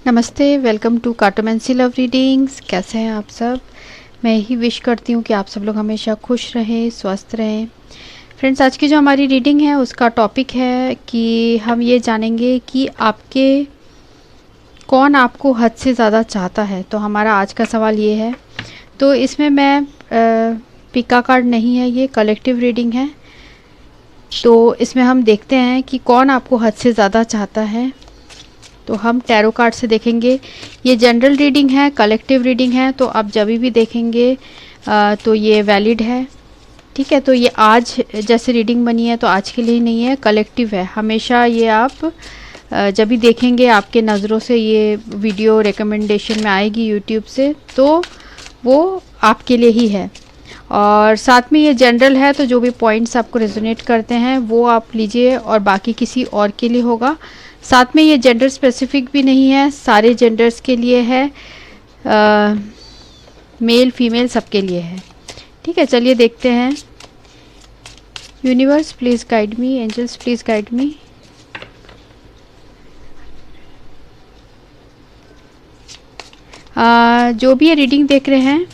नमस्ते, welcome to कार्टोमेंसी love readings. कैसे हैं आप सब? मैं यही विश करती हूँ कि आप सब लोग हमेशा खुश रहें, स्वस्थ रहें। फ्रेंड्स, आज की जो हमारी रीडिंग है उसका टॉपिक है कि हम ये जानेंगे कि कौन आपको हद से ज़्यादा चाहता है। तो हमारा आज का सवाल ये है। तो इसमें मैं पिका कार्ड नहीं है, ये कलेक्टिव रीडिंग है। तो इसमें हम देखते हैं कि कौन आपको हद से ज़्यादा चाहता है। तो हम टैरो कार्ड से देखेंगे। ये जनरल रीडिंग है, कलेक्टिव रीडिंग है, तो आप जब भी देखेंगे तो ये वैलिड है। ठीक है, तो ये आज जैसे रीडिंग बनी है तो आज के लिए नहीं है, कलेक्टिव है। हमेशा ये आप जब भी देखेंगे आपके नज़रों से ये वीडियो रिकमेंडेशन में आएगी यूट्यूब से, तो वो आपके लिए ही है। और साथ में ये जनरल है, तो जो भी पॉइंट्स आपको रेजोनेट करते हैं वो आप लीजिए और बाकी किसी और के लिए होगा। साथ में ये जेंडर स्पेसिफिक भी नहीं है, सारे जेंडर्स के लिए है, मेल फीमेल सबके लिए है। ठीक है, चलिए देखते हैं। Universe please guide me, angels please guide me. जो भी ये रीडिंग देख रहे हैं,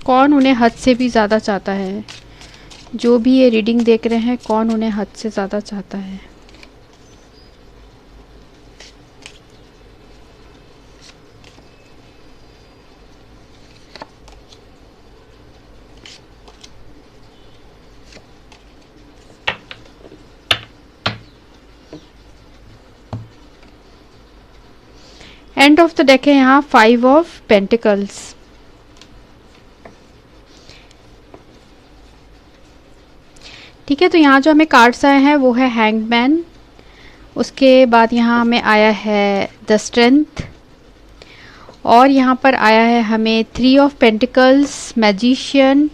कौन उन्हें हद से भी ज़्यादा चाहता है? जो भी ये रीडिंग देख रहे हैं, कौन उन्हें हद से ज़्यादा चाहता है? एंड ऑफ द डेक है यहाँ 5 ऑफ पेंटिकल्स। ठीक है, तो यहाँ जो हमें कार्ड्स आए हैं वो है हैंग्ड मैन। उसके बाद यहाँ हमें आया है द स्ट्रेंथ, और यहाँ पर आया है हमें 3 ऑफ पेंटिकल्स, मैजिशियन,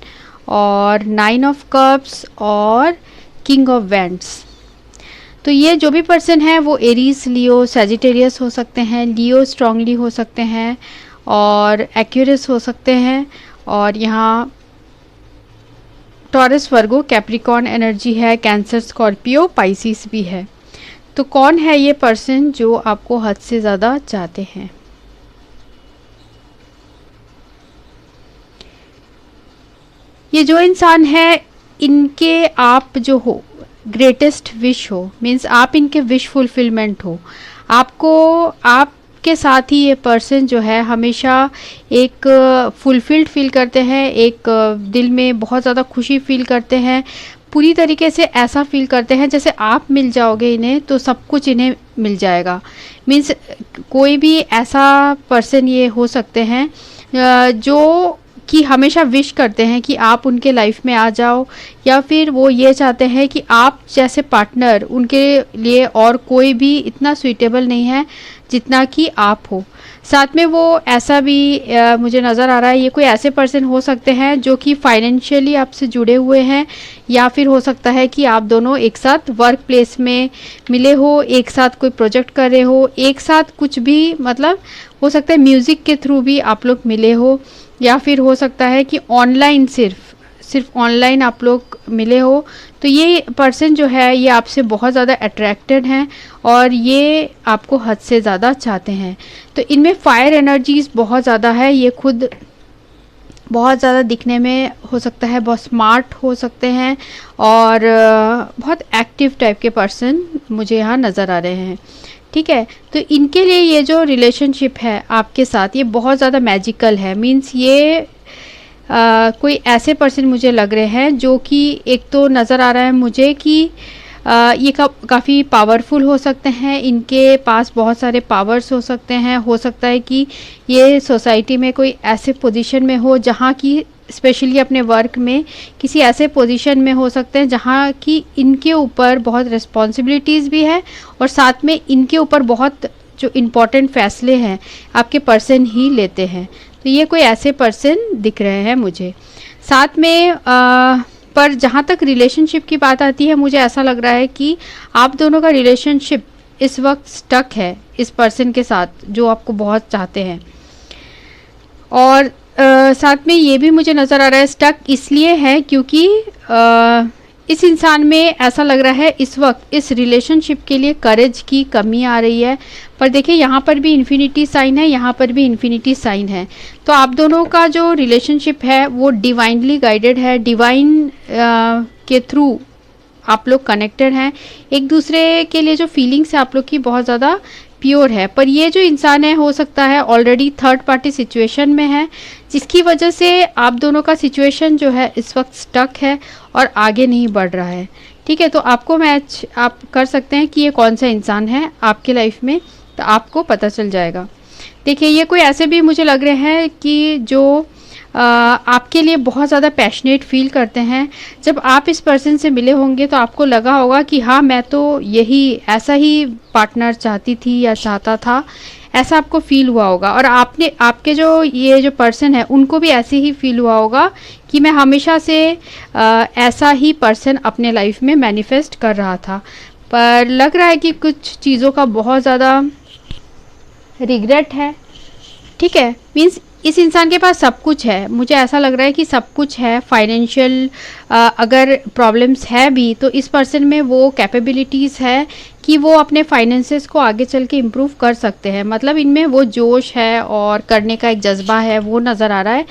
और 9 ऑफ कप्स और किंग ऑफ वैंड्स। तो ये जो भी पर्सन है वो एरीज, लियो, सैजिटेरियस हो सकते हैं, लियो स्ट्रांगली हो सकते हैं, और एक्यूरियस हो सकते हैं, और यहाँ टॉरस, वर्गो, कैप्रिकॉर्न एनर्जी है, कैंसर, स्कॉर्पियो, पाइसिस भी है। तो कौन है ये पर्सन जो आपको हद से ज़्यादा चाहते हैं? ये जो इंसान है, इनके आप जो हो ग्रेटेस्ट विश हो, मीन्स आप इनके विश फुलफिलमेंट हो। आपके साथ ही ये पर्सन जो है हमेशा एक फुलफिल्ड फील करते हैं, एक दिल में बहुत ज़्यादा खुशी फील करते हैं, पूरी तरीके से ऐसा फील करते हैं जैसे आप मिल जाओगे इन्हें तो सब कुछ इन्हें मिल जाएगा। मीन्स कोई भी ऐसा पर्सन ये हो सकते हैं जो कि हमेशा विश करते हैं कि आप उनके लाइफ में आ जाओ, या फिर वो ये चाहते हैं कि आप जैसे पार्टनर उनके लिए और कोई भी इतना सूटेबल नहीं है जितना कि आप हो। साथ में वो ऐसा भी मुझे नज़र आ रहा है, ये कोई ऐसे पर्सन हो सकते हैं जो कि फाइनेंशियली आपसे जुड़े हुए हैं, या फिर हो सकता है कि आप दोनों एक साथ वर्क प्लेस में मिले हो, एक साथ कोई प्रोजेक्ट कर रहे हो, एक साथ कुछ भी, मतलब हो सकता है म्यूज़िक के थ्रू भी आप लोग मिले हो, या फिर हो सकता है कि ऑनलाइन सिर्फ ऑनलाइन आप लोग मिले हो। तो ये पर्सन जो है ये आपसे बहुत ज़्यादा अट्रैक्टेड हैं और ये आपको हद से ज़्यादा चाहते हैं। तो इनमें फायर एनर्जीज बहुत ज़्यादा है। ये खुद बहुत ज़्यादा दिखने में हो सकता है बहुत स्मार्ट हो सकते हैं, और बहुत एक्टिव टाइप के पर्सन मुझे यहाँ नज़र आ रहे हैं। ठीक है, तो इनके लिए ये जो रिलेशनशिप है आपके साथ ये बहुत ज़्यादा मैजिकल है। मीन्स ये कोई ऐसे पर्सन मुझे लग रहे हैं जो कि एक तो नज़र आ रहा है मुझे कि ये काफ़ी पावरफुल हो सकते हैं, इनके पास बहुत सारे पावर्स हो सकते हैं। हो सकता है कि ये सोसाइटी में कोई ऐसे पोजीशन में हो जहाँ की, स्पेशली अपने वर्क में किसी ऐसे पोजीशन में हो सकते हैं जहाँ की इनके ऊपर बहुत रिस्पॉन्सिबिलिटीज़ भी है, और साथ में इनके ऊपर बहुत जो इम्पोर्टेंट फैसले हैं आपके पर्सन ही लेते हैं। तो ये कोई ऐसे पर्सन दिख रहे हैं मुझे। साथ में पर जहाँ तक रिलेशनशिप की बात आती है, मुझे ऐसा लग रहा है कि आप दोनों का रिलेशनशिप इस वक्त स्टक है इस पर्सन के साथ जो आपको बहुत चाहते हैं। और साथ में ये भी मुझे नज़र आ रहा है स्टक इसलिए है क्योंकि इस इंसान में ऐसा लग रहा है इस वक्त इस रिलेशनशिप के लिए करेज की कमी आ रही है। पर देखिए यहाँ पर भी इन्फिनिटी साइन है, यहाँ पर भी इन्फिनिटी साइन है। तो आप दोनों का जो रिलेशनशिप है वो डिवाइनली गाइडेड है, डिवाइन के थ्रू आप लोग कनेक्टेड हैं। एक दूसरे के लिए जो फीलिंग्स है आप लोग की बहुत ज़्यादा प्योर है। पर ये जो इंसान है हो सकता है ऑलरेडी थर्ड पार्टी सिचुएशन में है, जिसकी वजह से आप दोनों का सिचुएशन जो है इस वक्त स्टक है और आगे नहीं बढ़ रहा है। ठीक है, तो आपको मैच आप कर सकते हैं कि ये कौन सा इंसान है आपके लाइफ में, तो आपको पता चल जाएगा। देखिए ये कोई ऐसे भी मुझे लग रहे हैं कि जो आपके लिए बहुत ज़्यादा पैशनेट फील करते हैं। जब आप इस पर्सन से मिले होंगे तो आपको लगा होगा कि हाँ मैं तो यही ऐसा ही पार्टनर चाहती थी या चाहता था, ऐसा आपको फील हुआ होगा। और आपने आपके जो ये जो पर्सन है उनको भी ऐसे ही फील हुआ होगा कि मैं हमेशा से ऐसा ही पर्सन अपने लाइफ में मैनिफेस्ट कर रहा था। पर लग रहा है कि कुछ चीज़ों का बहुत ज़्यादा रिग्रेट है। ठीक है, मीन्स इस इंसान के पास सब कुछ है, मुझे ऐसा लग रहा है कि सब कुछ है। फाइनेंशियल अगर प्रॉब्लम्स है भी तो इस पर्सन में वो कैपेबिलिटीज़ है कि वो अपने फाइनेंसेस को आगे चल के इम्प्रूव कर सकते हैं। मतलब इनमें वो जोश है और करने का एक जज्बा है वो नज़र आ रहा है।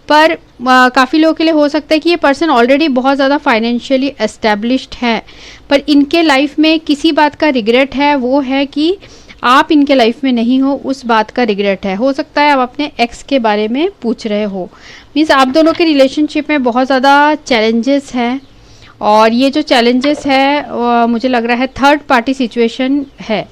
पर काफ़ी लोगों के लिए हो सकता है कि ये पर्सन ऑलरेडी बहुत ज़्यादा फाइनेंशियली एस्टेब्लिश्ड है, पर इनके लाइफ में किसी बात का रिग्रेट है, वो है कि आप इनके लाइफ में नहीं हो, उस बात का रिग्रेट है। हो सकता है आप अपने एक्स के बारे में पूछ रहे हो। मीन्स आप दोनों के रिलेशनशिप में बहुत ज़्यादा चैलेंजेस हैं और ये जो चैलेंजेस है मुझे लग रहा है थर्ड पार्टी सिचुएशन है।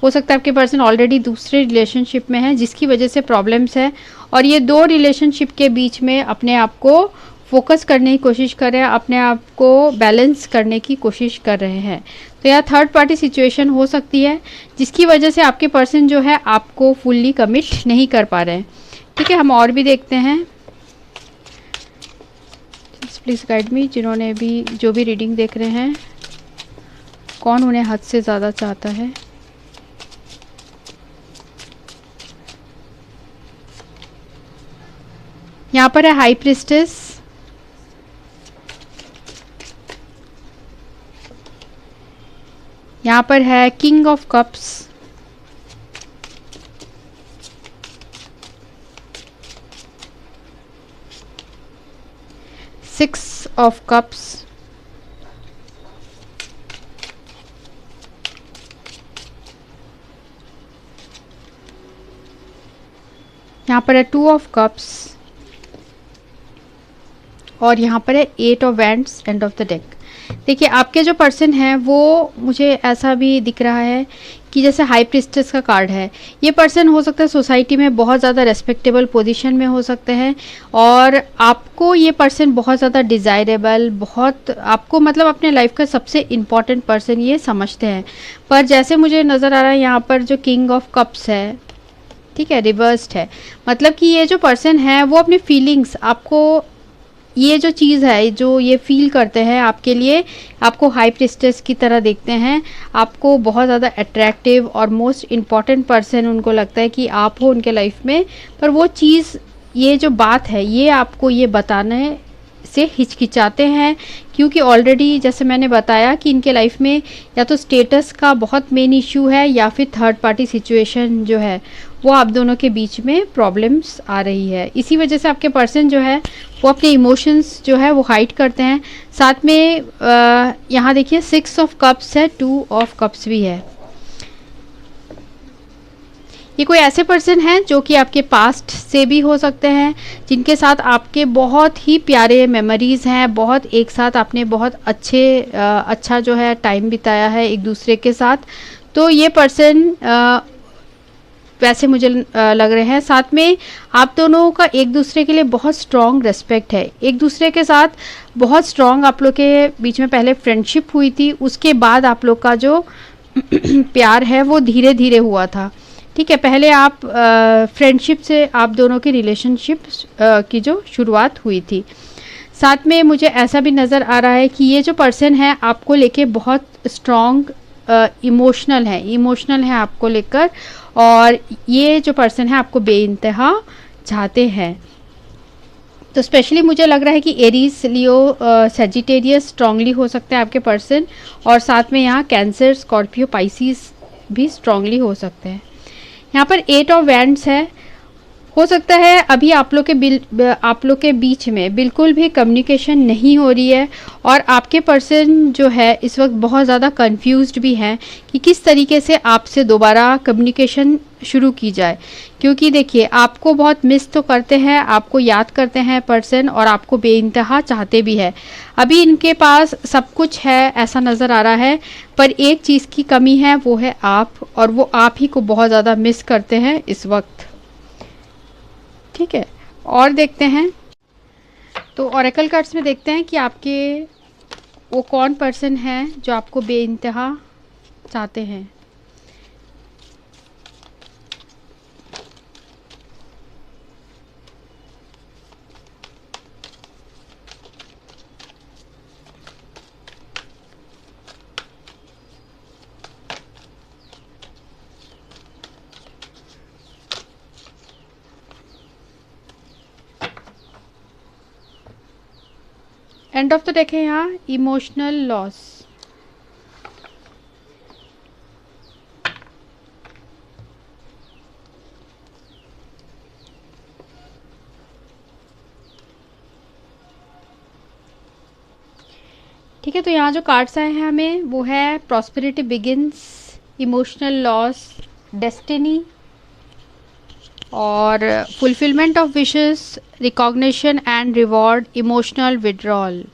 हो सकता है आपके पर्सन ऑलरेडी दूसरे रिलेशनशिप में है जिसकी वजह से प्रॉब्लम्स है और ये दो रिलेशनशिप के बीच में अपने आप को फोकस करने की कोशिश कर रहे हैं, अपने आप को बैलेंस करने की कोशिश कर रहे हैं। तो यह थर्ड पार्टी सिचुएशन हो सकती है जिसकी वजह से आपके पर्सन जो है आपको फुल्ली कमिट नहीं कर पा रहे हैं। ठीक है, हम और भी देखते हैं। प्लीज़ गाइड मी, जिन्होंने भी जो भी रीडिंग देख रहे हैं, कौन उन्हें हद से ज़्यादा चाहता है। यहाँ पर है हाई प्रिस्टेस, यहाँ पर है king of cups, six of cups, यहाँ पर है टू ऑफ कप्स और यहाँ पर है eight of wands, end of the deck. देखिए आपके जो पर्सन हैं वो मुझे ऐसा भी दिख रहा है कि जैसे हाई प्रिस्टेस का कार्ड है, ये पर्सन हो सकता है सोसाइटी में बहुत ज़्यादा रेस्पेक्टेबल पोजीशन में हो सकते हैं और आपको ये पर्सन बहुत ज़्यादा डिज़ायरेबल, बहुत आपको मतलब अपने लाइफ का सबसे इम्पॉर्टेंट पर्सन ये समझते हैं। पर जैसे मुझे नज़र आ रहा है यहाँ पर जो किंग ऑफ कप्स है, ठीक है, रिवर्स्ड है, मतलब कि ये जो पर्सन है वो अपनी फीलिंग्स, आपको ये जो चीज़ है जो ये फील करते हैं आपके लिए, आपको हाई प्रिस्टेस की तरह देखते हैं, आपको बहुत ज़्यादा अट्रैक्टिव और मोस्ट इम्पॉर्टेंट पर्सन उनको लगता है कि आप हो उनके लाइफ में। पर वो चीज़, ये जो बात है ये आपको ये बताने से हिचकिचाते हैं क्योंकि ऑलरेडी जैसे मैंने बताया कि इनके लाइफ में या तो स्टेटस का बहुत मेन इशू है या फिर थर्ड पार्टी सिचुएशन जो है वो आप दोनों के बीच में प्रॉब्लम्स आ रही है। इसी वजह से आपके पर्सन जो है वो अपने इमोशंस जो है वो हाइड करते हैं। साथ में यहाँ देखिए सिक्स ऑफ कप्स है, टू ऑफ कप्स भी है। ये कोई ऐसे पर्सन हैं जो कि आपके पास्ट से भी हो सकते हैं, जिनके साथ आपके बहुत ही प्यारे मेमोरीज़ हैं, बहुत एक साथ आपने बहुत अच्छा जो है टाइम बिताया है एक दूसरे के साथ। तो ये पर्सन वैसे मुझे लग रहे हैं। साथ में आप दोनों का एक दूसरे के लिए बहुत स्ट्रॉन्ग रेस्पेक्ट है, एक दूसरे के साथ बहुत स्ट्रॉन्ग आप लोग के बीच में पहले फ्रेंडशिप हुई थी, उसके बाद आप लोग का जो प्यार है वो धीरे धीरे हुआ था। ठीक है, पहले आप फ्रेंडशिप से आप दोनों की रिलेशनशिप की जो शुरुआत हुई थी। साथ में मुझे ऐसा भी नज़र आ रहा है कि ये जो पर्सन है आपको लेके बहुत स्ट्रॉन्ग इमोशनल है आपको लेकर, और ये जो पर्सन है आपको बेइंतहा चाहते हैं। तो स्पेशली मुझे लग रहा है कि एरीज, लियो, सेजिटेरियस स्ट्रांगली हो सकते हैं आपके पर्सन, और साथ में यहाँ कैंसर, स्कॉर्पियो, पाइसिस भी स्ट्रांगली हो सकते हैं। यहाँ पर 8 ऑफ वैंड्स है। हो सकता है अभी आप लोग के बीच में बिल्कुल भी कम्युनिकेशन नहीं हो रही है, और आपके पर्सन जो है इस वक्त बहुत ज़्यादा कंफ्यूज्ड भी हैं कि किस तरीके से आपसे दोबारा कम्युनिकेशन शुरू की जाए। क्योंकि देखिए, आपको बहुत मिस तो करते हैं, आपको याद करते हैं पर्सन, और आपको बेइंतहा चाहते भी है। अभी इनके पास सब कुछ है ऐसा नज़र आ रहा है, पर एक चीज़ की कमी है, वो है आप, और वो आप ही को बहुत ज़्यादा मिस करते हैं इस वक्त। ठीक है, और देखते हैं, तो ऑरेकल कार्ड्स में देखते हैं कि आपके वो कौन पर्सन है जो आपको बेइंतहा चाहते हैं। एंड ऑफ द डेक है यहाँ इमोशनल लॉस। ठीक है, तो यहाँ जो कार्ड्स आए हैं हमें वो है prosperity begins, emotional loss, destiny, और fulfilment of wishes, recognition and reward, emotional withdrawal.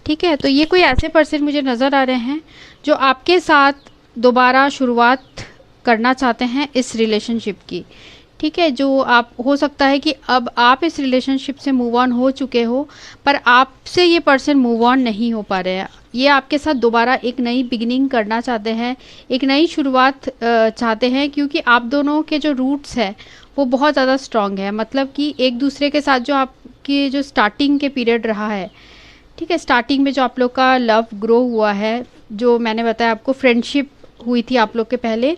ठीक है, तो ये कोई ऐसे पर्सन मुझे नज़र आ रहे हैं जो आपके साथ दोबारा शुरुआत करना चाहते हैं इस रिलेशनशिप की। ठीक है, जो आप, हो सकता है कि अब आप इस रिलेशनशिप से मूव ऑन हो चुके हो, पर आपसे ये पर्सन मूव ऑन नहीं हो पा रहे हैं। ये आपके साथ दोबारा एक नई बिगिनिंग करना चाहते हैं, एक नई शुरुआत चाहते हैं, क्योंकि आप दोनों के जो रूट्स हैं वो बहुत ज़्यादा स्ट्रॉन्ग है। मतलब कि एक दूसरे के साथ जो आपकी जो स्टार्टिंग के पीरियड रहा है, ठीक है, स्टार्टिंग में जो आप लोग का लव ग्रो हुआ है, जो मैंने बताया आपको, फ्रेंडशिप हुई थी आप लोग के पहले,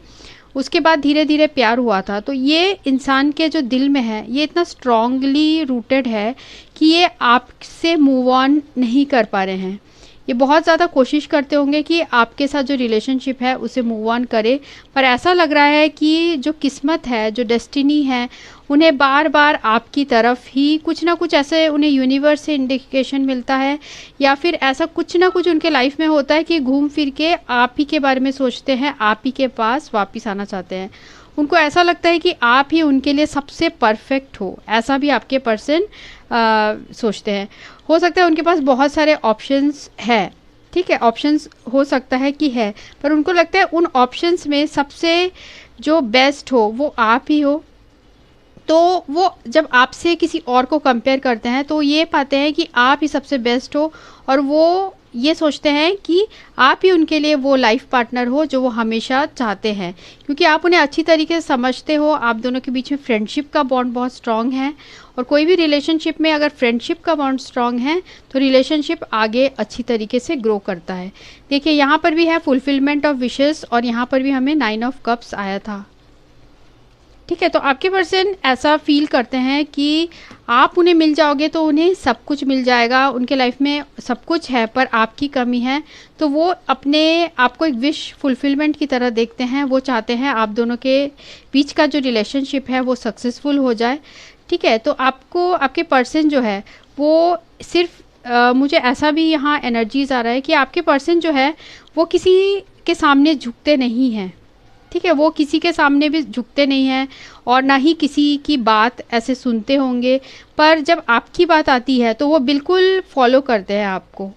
उसके बाद धीरे धीरे प्यार हुआ था। तो ये इंसान के जो दिल में है ये इतना स्ट्रांगली रूटेड है कि ये आपसे मूव ऑन नहीं कर पा रहे हैं। ये बहुत ज़्यादा कोशिश करते होंगे कि आपके साथ जो रिलेशनशिप है उसे मूव ऑन करे, पर ऐसा लग रहा है कि जो किस्मत है, जो डेस्टिनी है, उन्हें बार बार आपकी तरफ ही कुछ ना कुछ ऐसे उन्हें यूनिवर्स से इंडिकेशन मिलता है, या फिर ऐसा कुछ ना कुछ उनके लाइफ में होता है कि घूम फिर के आप ही के बारे में सोचते हैं, आप ही के पास वापस आना चाहते हैं। उनको ऐसा लगता है कि आप ही उनके लिए सबसे परफेक्ट हो, ऐसा भी आपके पर्सन सोचते हैं। हो सकता है उनके पास बहुत सारे ऑप्शंस है, ठीक है, ऑप्शंस हो सकता है कि है, पर उनको लगता है उन ऑप्शंस में सबसे जो बेस्ट हो वो आप ही हो। तो वो जब आपसे किसी और को कंपेयर करते हैं तो ये पाते हैं कि आप ही सबसे बेस्ट हो, और वो ये सोचते हैं कि आप ही उनके लिए वो लाइफ पार्टनर हो जो वो हमेशा चाहते हैं, क्योंकि आप उन्हें अच्छी तरीके से समझते हो। आप दोनों के बीच में फ्रेंडशिप का बॉन्ड बहुत स्ट्रांग है, और कोई भी रिलेशनशिप में अगर फ्रेंडशिप का बॉन्ड स्ट्रांग है तो रिलेशनशिप आगे अच्छी तरीके से ग्रो करता है। देखिए, यहाँ पर भी है फुलफिलमेंट ऑफ विशेस, और यहाँ पर भी हमें 9 ऑफ कप्स आया था। ठीक है, तो आपके पर्सन ऐसा फील करते हैं कि आप उन्हें मिल जाओगे तो उन्हें सब कुछ मिल जाएगा, उनके लाइफ में सब कुछ है, पर आपकी कमी है। तो वो अपने आपको एक विश फुलफिलमेंट की तरह देखते हैं। वो चाहते हैं आप दोनों के बीच का जो रिलेशनशिप है वो सक्सेसफुल हो जाए। ठीक है, तो आपको आपके पर्सन जो है वो सिर्फ मुझे ऐसा भी यहाँ एनर्जीज आ रहा है कि आपके पर्सन जो है वो किसी के सामने झुकते नहीं हैं। ठीक है, वो किसी के सामने भी झुकते नहीं हैं, और ना ही किसी की बात ऐसे सुनते होंगे, पर जब आपकी बात आती है तो वो बिल्कुल फॉलो करते हैं आपको।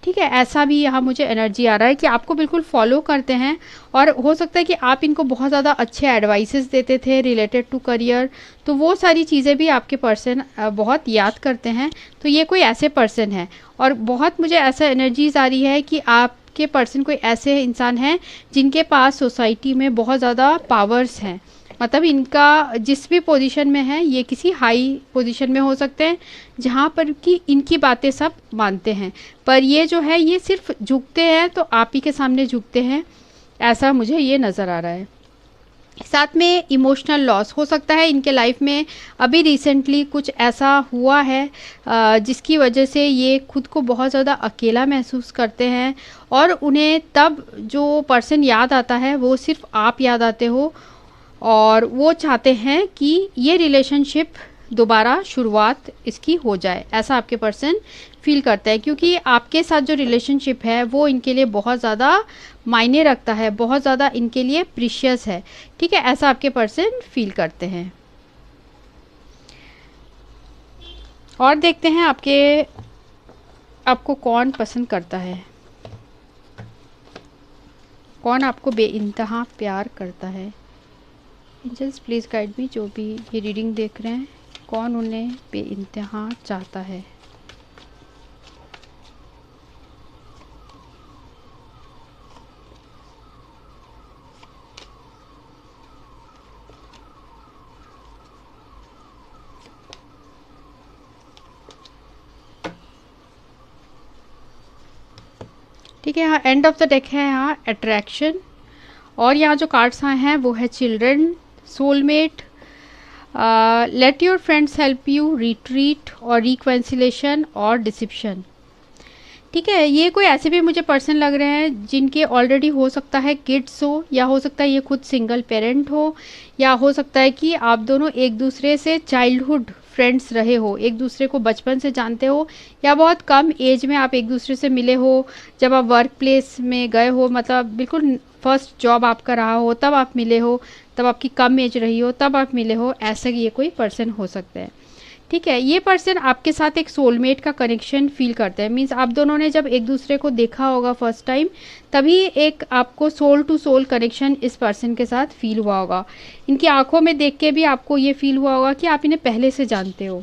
ठीक है, ऐसा भी यहाँ मुझे एनर्जी आ रहा है कि आपको बिल्कुल फॉलो करते हैं, और हो सकता है कि आप इनको बहुत ज़्यादा अच्छे एडवाइसेस देते थे रिलेटेड टू करियर, तो वो सारी चीज़ें भी आपके पर्सन बहुत याद करते हैं। तो ये कोई ऐसे पर्सन है, और बहुत मुझे ऐसा एनर्जीज आ रही है कि आपके पर्सन कोई ऐसे इंसान हैं जिनके पास सोसाइटी में बहुत ज़्यादा पावर्स हैं। मतलब इनका जिस भी पोजीशन में है, ये किसी हाई पोजीशन में हो सकते हैं जहाँ पर कि इनकी बातें सब मानते हैं, पर ये जो है ये सिर्फ झुकते हैं तो आप ही के सामने झुकते हैं, ऐसा मुझे ये नज़र आ रहा है। साथ में इमोशनल लॉस हो सकता है इनके लाइफ में अभी रिसेंटली कुछ ऐसा हुआ है जिसकी वजह से ये खुद को बहुत ज़्यादा अकेला महसूस करते हैं और उन्हें तब जो पर्सन याद आता है वो सिर्फ आप याद आते हो और वो चाहते हैं कि ये रिलेशनशिप दोबारा शुरुआत इसकी हो जाए, ऐसा आपके पर्सन फील करता है क्योंकि आपके साथ जो रिलेशनशिप है वो इनके लिए बहुत ज़्यादा मायने रखता है, बहुत ज़्यादा इनके लिए प्रीशियस है। ठीक है, ऐसा आपके पर्सन फील करते हैं। और देखते हैं आपको कौन पसंद करता है, कौन आपको बेइंतहा प्यार करता है। एंजल्स प्लीज़ गाइड मी, जो भी ये रीडिंग देख रहे हैं, कौन उन्हें बेइंतहा चाहता है। ठीक है, यहाँ एंड ऑफ द डेक है, यहाँ अट्रैक्शन, और यहाँ जो कार्ड्स आए हैं वो है children, soulmate, let your friends help you, retreat और रिकंसिलेशन और डिसिप्शन। ठीक है, ये कोई ऐसे भी मुझे पर्सन लग रहे हैं जिनके ऑलरेडी हो सकता है किड्स हो, या हो सकता है ये खुद सिंगल पेरेंट हो, या हो सकता है कि आप दोनों एक दूसरे से चाइल्डहुड फ्रेंड्स रहे हो, एक दूसरे को बचपन से जानते हो, या बहुत कम एज में आप एक दूसरे से मिले हो, जब आप वर्क प्लेस में गए हो, मतलब बिल्कुल फर्स्ट जॉब आपका रहा हो तब आप मिले हो, तब आपकी कम एज रही हो तब आप मिले हो, ऐसा ये कोई पर्सन हो सकता है। ठीक है, ये पर्सन आपके साथ एक सोलमेट का कनेक्शन फील करते हैं, मीन्स आप दोनों ने जब एक दूसरे को देखा होगा फर्स्ट टाइम, तभी एक आपको सोल टू सोल कनेक्शन इस पर्सन के साथ फील हुआ होगा। इनकी आंखों में देख के भी आपको ये फील हुआ होगा कि आप इन्हें पहले से जानते हो,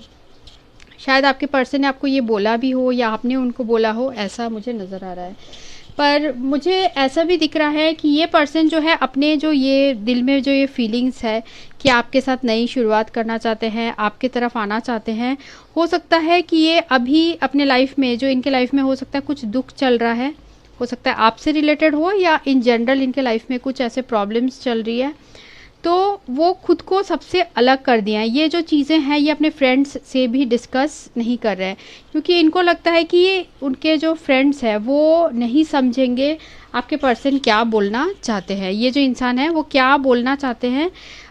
शायद आपके पर्सन ने आपको ये बोला भी हो या आपने उनको बोला हो, ऐसा मुझे नज़र आ रहा है। पर मुझे ऐसा भी दिख रहा है कि ये पर्सन जो है अपने जो ये दिल में जो ये फीलिंग्स है कि आपके साथ नई शुरुआत करना चाहते हैं, आपके तरफ आना चाहते हैं, हो सकता है कि ये अभी अपने लाइफ में, जो इनके लाइफ में हो सकता है कुछ दुख चल रहा है, हो सकता है आपसे रिलेटेड हो या इन जनरल इनके लाइफ में कुछ ऐसे प्रॉब्लम्स चल रही है, तो वो खुद को सबसे अलग कर दिया है। ये जो चीज़ें हैं ये अपने फ्रेंड्स से भी डिस्कस नहीं कर रहे हैं क्योंकि इनको लगता है कि ये उनके जो फ्रेंड्स हैं वो नहीं समझेंगे आपके पर्सन क्या बोलना चाहते हैं, ये जो इंसान है वो क्या बोलना चाहते हैं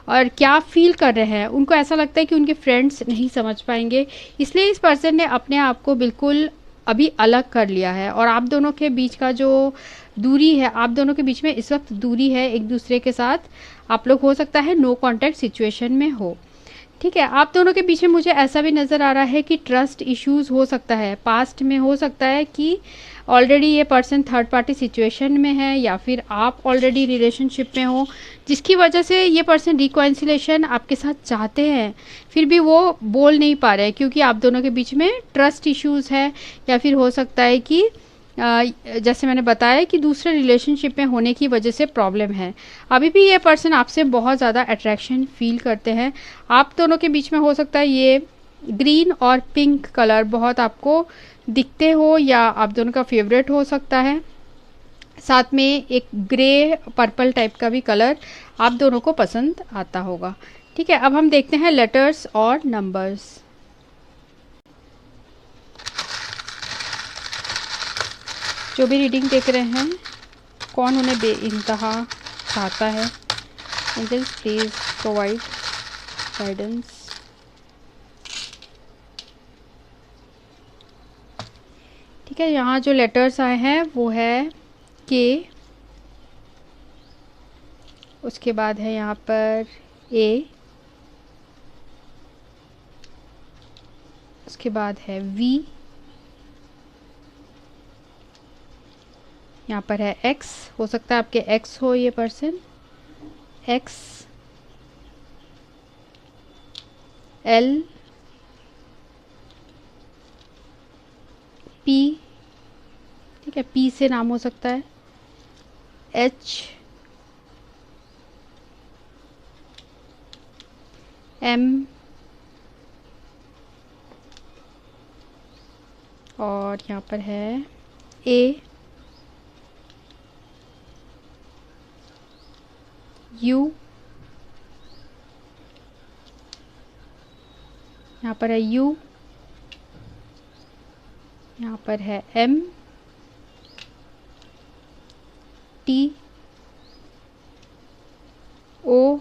और क्या फील कर रहे हैं। उनको ऐसा लगता है कि उनके फ्रेंड्स नहीं समझ पाएंगे, इसलिए इस पर्सन ने अपने आप को बिल्कुल अभी अलग कर लिया है और आप दोनों के बीच का जो दूरी है, आप दोनों के बीच में इस वक्त दूरी है एक दूसरे के साथ, आप लोग हो सकता है नो कांटेक्ट सिचुएशन में हो। ठीक है, आप दोनों के बीच में मुझे ऐसा भी नज़र आ रहा है कि ट्रस्ट इश्यूज़ हो सकता है, पास्ट में हो सकता है कि ऑलरेडी ये पर्सन थर्ड पार्टी सिचुएशन में है या फिर आप ऑलरेडी रिलेशनशिप में हो, जिसकी वजह से ये पर्सन रिकॉन्सिलेशन आपके साथ चाहते हैं फिर भी वो बोल नहीं पा रहे हैं क्योंकि आप दोनों के बीच में ट्रस्ट इश्यूज़ है, या फिर हो सकता है कि जैसे मैंने बताया कि दूसरे रिलेशनशिप में होने की वजह से प्रॉब्लम है। अभी भी ये पर्सन आपसे बहुत ज़्यादा अट्रैक्शन फील करते हैं। आप दोनों के बीच में हो सकता है ये ग्रीन और पिंक कलर बहुत आपको दिखते हो या आप दोनों का फेवरेट हो सकता है, साथ में एक ग्रे पर्पल टाइप का भी कलर आप दोनों को पसंद आता होगा। ठीक है, अब हम देखते हैं लेटर्स और नंबर्स। जो भी रीडिंग देख रहे हैं, कौन उन्हें बेइंतहा चाहता है। Angels please provide guidance. ठीक है, यहाँ जो लेटर्स आए हैं वो है के, उसके बाद है यहाँ पर ए, उसके बाद है वी, यहाँ पर है एक्स, हो सकता है आपके एक्स हो ये पर्सन, एक्स, एल, पी, ठीक है पी से नाम हो सकता है, एच, एम, और यहाँ पर है ए, यू, यहाँ पर है U, यहाँ पर है M, T, O,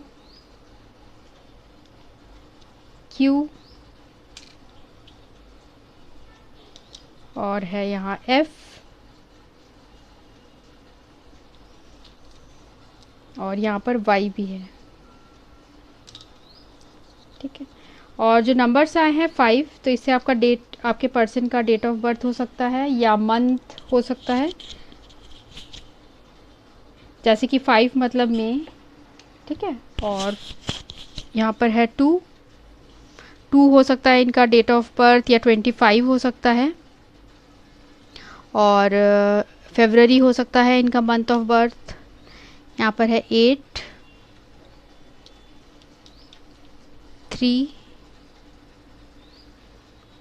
Q और है यहाँ F और यहाँ पर Y भी है। ठीक है, और जो नंबर्स आए हैं 5, तो इससे आपका डेट, आपके पर्सन का डेट ऑफ बर्थ हो सकता है या मंथ हो सकता है, जैसे कि 5 मतलब मई। ठीक है, और यहाँ पर है 2 हो सकता है इनका डेट ऑफ बर्थ, या 25 हो सकता है, और फरवरी हो सकता है इनका मंथ ऑफ बर्थ। यहाँ पर है 8, 3,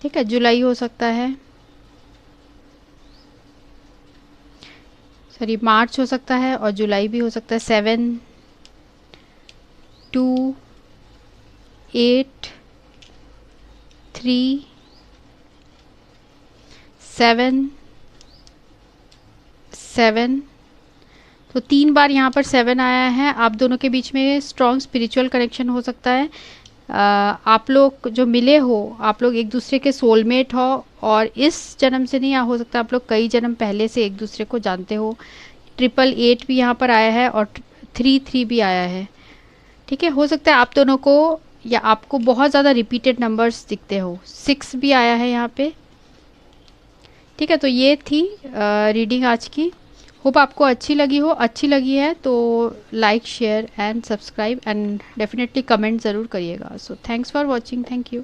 ठीक है, जुलाई हो सकता है, सॉरी मार्च हो सकता है, और जुलाई भी हो सकता है। 7, 2, 8, 3, 7, 7, तो 3 बार यहाँ पर 7 आया है। आप दोनों के बीच में स्ट्रॉन्ग स्पिरिचुअल कनेक्शन हो सकता है। आप लोग जो मिले हो, आप लोग एक दूसरे के सोलमेट हो, और इस जन्म से नहीं, हो सकता है आप लोग कई जन्म पहले से एक दूसरे को जानते हो। 888 भी यहाँ पर आया है और 33 भी आया है। ठीक है, हो सकता है आप दोनों को या आपको बहुत ज़्यादा रिपीटेड नंबर्स दिखते हो। 6 भी आया है यहाँ पे। ठीक है, तो ये थी रीडिंग आज की। होप आपको अच्छी लगी है तो like, share and subscribe and definitely comment ज़रूर करिएगा। So thanks for watching, thank you.